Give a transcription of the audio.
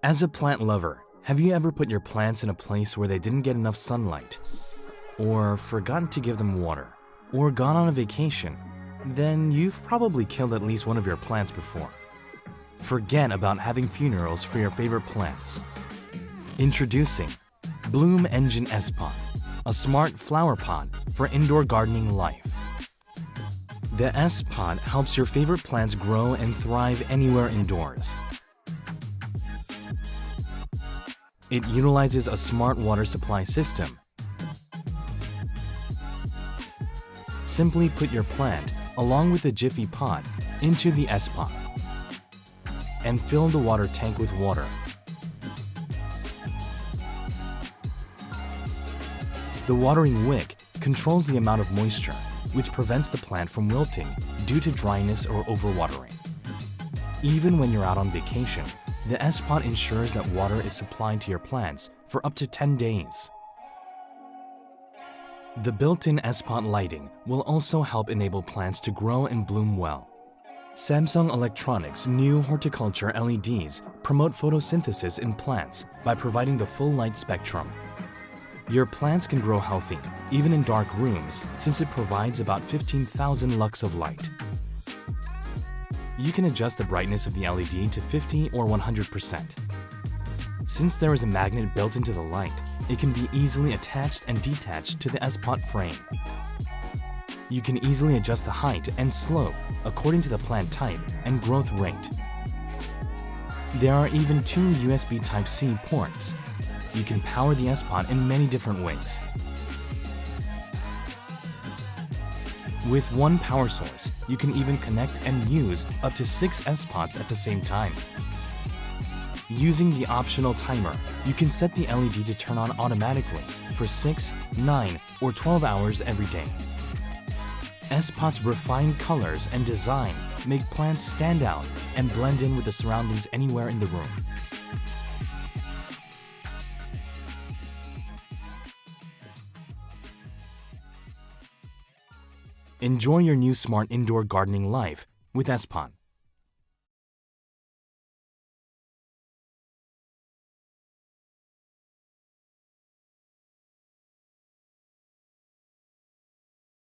As a plant lover, have you ever put your plants in a place where they didn't get enough sunlight? Or forgotten to give them water? Or gone on a vacation? Then you've probably killed at least one of your plants before. Forget about having funerals for your favorite plants. Introducing Bloom Engine S.POT, a smart flower pot for indoor gardening life. The S.POT helps your favorite plants grow and thrive anywhere indoors. It utilizes a smart water supply system. Simply put your plant, along with the Jiffy pot, into the S.POT and fill the water tank with water. The watering wick controls the amount of moisture, which prevents the plant from wilting due to dryness or overwatering. Even when you're out on vacation, the S.POT ensures that water is supplied to your plants for up to 10 days. The built-in S.POT lighting will also help enable plants to grow and bloom well. Samsung Electronics' new horticulture LEDs promote photosynthesis in plants by providing the full light spectrum. Your plants can grow healthy, even in dark rooms, since it provides about 15,000 lux of light. You can adjust the brightness of the LED to 50 or 100%. Since there is a magnet built into the light, it can be easily attached and detached to the S.POT frame. You can easily adjust the height and slope according to the plant type and growth rate. There are even 2 USB Type-C ports. You can power the S.POT in many different ways. With one power source, you can even connect and use up to 6 S.POTs at the same time. Using the optional timer, you can set the LED to turn on automatically for 6, 9, or 12 hours every day. S.POT's refined colors and design make plants stand out and blend in with the surroundings anywhere in the room. Enjoy your new smart indoor gardening life with S.POT.